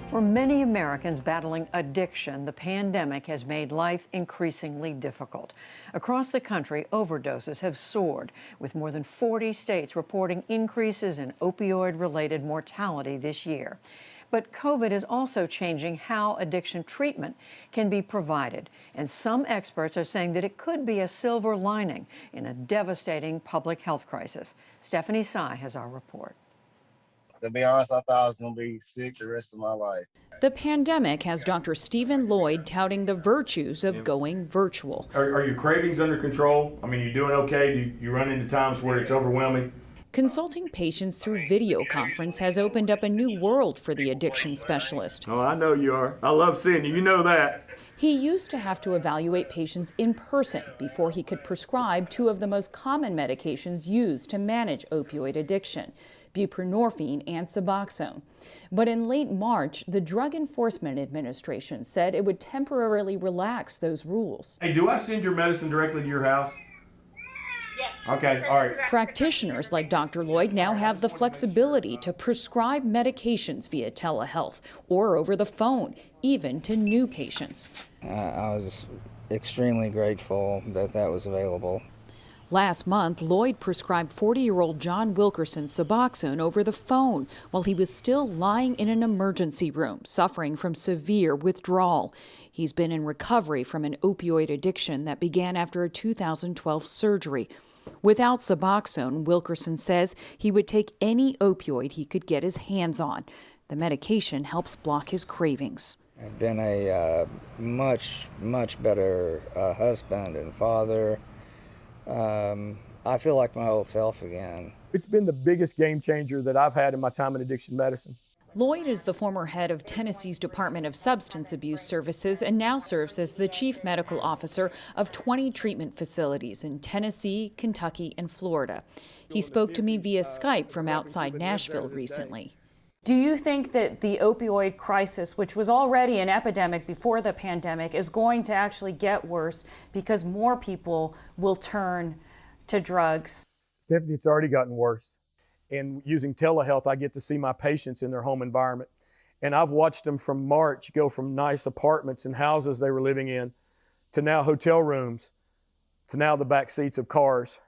For many Americans battling addiction, the pandemic has made life increasingly difficult. Across the country, overdoses have soared, with more than 40 states reporting increases in opioid-related mortality this year. But COVID is also changing how addiction treatment can be provided, and some experts are saying that it could be a silver lining in a devastating public health crisis. Stephanie Sy has our report. To be honest, I thought I was going to be sick the rest of my life. The pandemic has Dr. Stephen Lloyd touting the virtues of going virtual. Are your cravings under control? I mean, you doing okay? Do you run into times where it's overwhelming? Consulting patients through video conference has opened up a new world for the addiction specialist. Oh, I know you are. I love seeing you. You know that. He used to have to evaluate patients in person before he could prescribe two of the most common medications used to manage opioid addiction, buprenorphine and Suboxone. But in late March, the Drug Enforcement Administration said it would temporarily relax those rules. Hey, do I send your medicine directly to your house? Yes. Okay, all right. Practitioners like Dr. Lloyd now have the flexibility to prescribe medications via telehealth or over the phone, even to new patients. I was extremely grateful that that was available. Last month, Lloyd prescribed 40-year-old John Wilkerson Suboxone over the phone while he was still lying in an emergency room, suffering from severe withdrawal. He's been in recovery from an opioid addiction that began after a 2012 surgery. Without Suboxone, Wilkerson says he would take any opioid he could get his hands on. The medication helps block his cravings. I've been a much better husband and father. I feel like my old self again. It's been the biggest game changer that I've had in my time in addiction medicine. Lloyd is the former head of Tennessee's Department of Substance Abuse Services and now serves as the chief medical officer of 20 treatment facilities in Tennessee, Kentucky, and Florida. He spoke to me via Skype from outside Nashville recently. Do you think that the opioid crisis, which was already an epidemic before the pandemic, is going to actually get worse because more people will turn to drugs? Stephanie, it's already gotten worse. And using telehealth, I get to see my patients in their home environment. And I've watched them from March go from nice apartments and houses they were living in to now hotel rooms, to now the back seats of cars.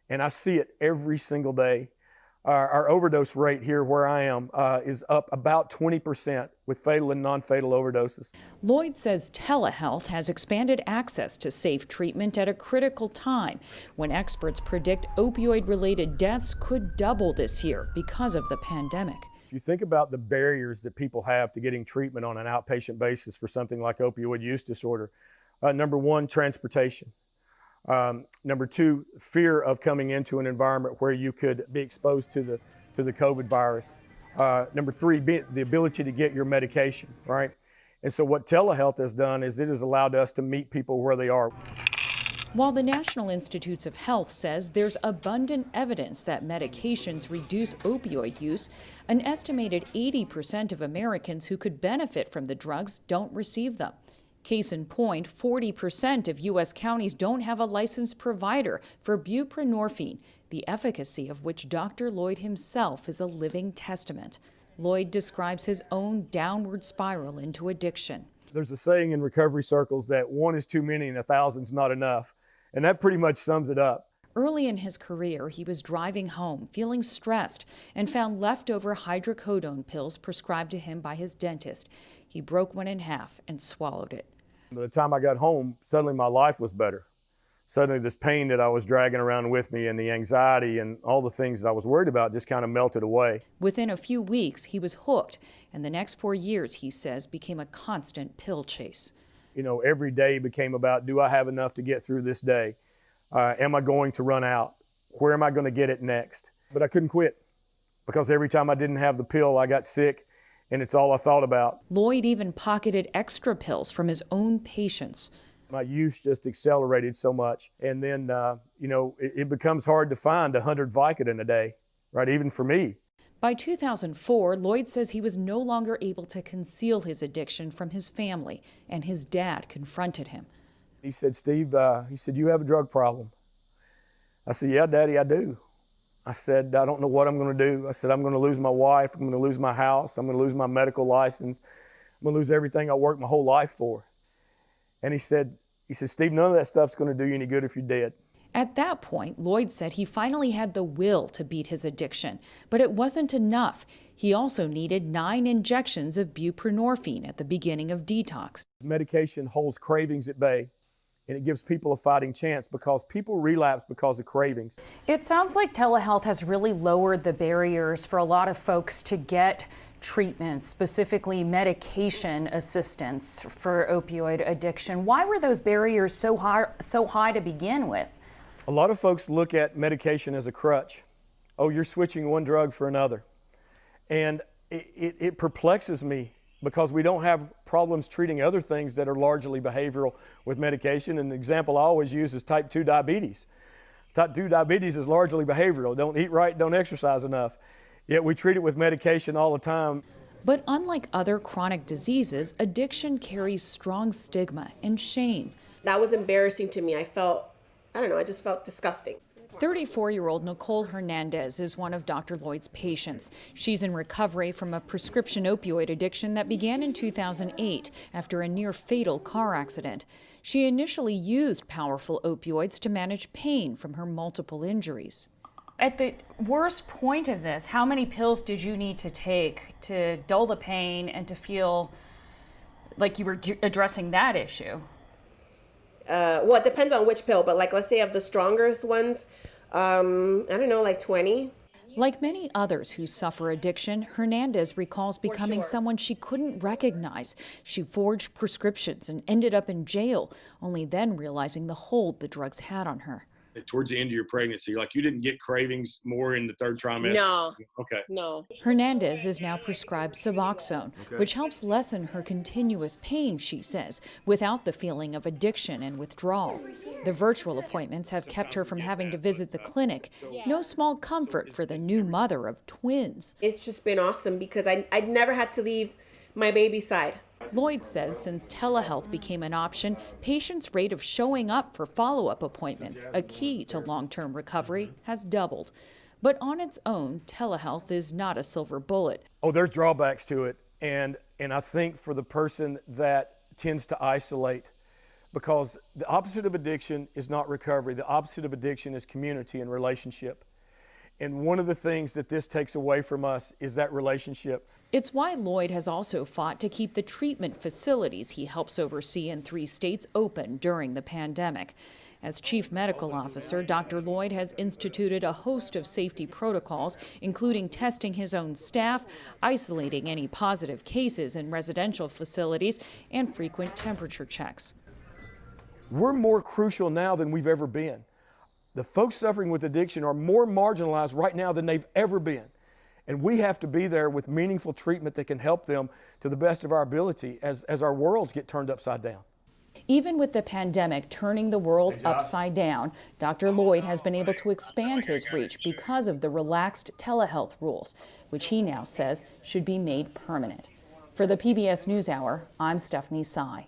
And I see it every single day. Our overdose rate here where I am is up about 20% with fatal and non-fatal overdoses. Lloyd says telehealth has expanded access to safe treatment at a critical time when experts predict opioid-related deaths could double this year because of the pandemic. If you think about the barriers that people have to getting treatment on an outpatient basis for something like opioid use disorder, number one, transportation. Number two, fear of coming into an environment where you could be exposed to the COVID virus. Number three, the ability to get your medication, right? And so what telehealth has done is it has allowed us to meet people where they are. While the National Institutes of Health says there's abundant evidence that medications reduce opioid use, an estimated 80% of Americans who could benefit from the drugs don't receive them. Case in point, 40% of U.S. counties don't have a licensed provider for buprenorphine, the efficacy of which Dr. Lloyd himself is a living testament. Lloyd describes his own downward spiral into addiction. There's a saying in recovery circles that one is too many and 1,000's not enough, and that pretty much sums it up. Early in his career, he was driving home, feeling stressed, and found leftover hydrocodone pills prescribed to him by his dentist. He broke one in half and swallowed it. By the time I got home, suddenly my life was better. Suddenly this pain that I was dragging around with me and the anxiety and all the things that I was worried about just kind of melted away. Within a few weeks, he was hooked, and the next 4 years, he says, became a constant pill chase. You know, every day became about, do I have enough to get through this day? Am I going to run out? Where am I going to get it next? But I couldn't quit because every time I didn't have the pill, I got sick. And it's all I thought about. Lloyd even pocketed extra pills from his own patients. My use just accelerated so much. And then, it becomes hard to find 100 Vicodin a day, right, even for me. By 2004, Lloyd says he was no longer able to conceal his addiction from his family, and his dad confronted him. He said, Steve, you have a drug problem. I said, yeah, Daddy, I do. I said, I don't know what I'm going to do. I said, I'm going to lose my wife. I'm going to lose my house. I'm going to lose my medical license. I'm going to lose everything I worked my whole life for. And he said, Steve, none of that stuff's going to do you any good if you're dead. At that point, Lloyd said he finally had the will to beat his addiction, but it wasn't enough. He also needed 9 injections of buprenorphine at the beginning of detox. Medication holds cravings at bay, and it gives people a fighting chance because people relapse because of cravings. It sounds like telehealth has really lowered the barriers for a lot of folks to get treatment, specifically medication assistance for opioid addiction. Why were those barriers so high to begin with? A lot of folks look at medication as a crutch. Oh, you're switching one drug for another. And it perplexes me because we don't have problems treating other things that are largely behavioral with medication. And the example I always use is type 2 diabetes. Type 2 diabetes is largely behavioral. Don't eat right, don't exercise enough. Yet we treat it with medication all the time. But unlike other chronic diseases, addiction carries strong stigma and shame. That was embarrassing to me. I just felt disgusting. 34-year-old Nicole Hernandez is one of Dr. Lloyd's patients. She's in recovery from a prescription opioid addiction that began in 2008 after a near-fatal car accident. She initially used powerful opioids to manage pain from her multiple injuries. At the worst point of this, how many pills did you need to take to dull the pain and to feel like you were addressing that issue? Well, it depends on which pill, but let's say of the strongest ones, I don't know, 20. Like many others who suffer addiction, Hernandez recalls becoming someone she couldn't recognize. She forged prescriptions and ended up in jail, only then realizing the hold the drugs had on her. Towards the end of your pregnancy, you didn't get cravings more in the 3rd trimester? No. Okay. No. Hernandez is now prescribed Suboxone, which helps lessen her continuous pain, she says, without the feeling of addiction and withdrawal. The virtual appointments have kept her from having to visit the clinic. No small comfort for the new mother of twins. It's just been awesome because I never had to leave my baby's side. Lloyd says since telehealth became an option, patients' rate of showing up for follow-up appointments, a key to long-term recovery, has doubled. But on its own, telehealth is not a silver bullet. Oh, there's drawbacks to it. And I think for the person that tends to isolate, because the opposite of addiction is not recovery. The opposite of addiction is community and relationship. And one of the things that this takes away from us is that relationship. It's why Lloyd has also fought to keep the treatment facilities he helps oversee in 3 states open during the pandemic. As chief medical officer, Dr. Lloyd has instituted a host of safety protocols, including testing his own staff, isolating any positive cases in residential facilities, and frequent temperature checks. We're more crucial now than we've ever been. The folks suffering with addiction are more marginalized right now than they've ever been. And we have to be there with meaningful treatment that can help them to the best of our ability as our worlds get turned upside down. Even with the pandemic turning the world upside down, Dr. Lloyd has been able to expand his reach because of the relaxed telehealth rules, which he now says should be made permanent. For the PBS NewsHour, I'm Stephanie Sy.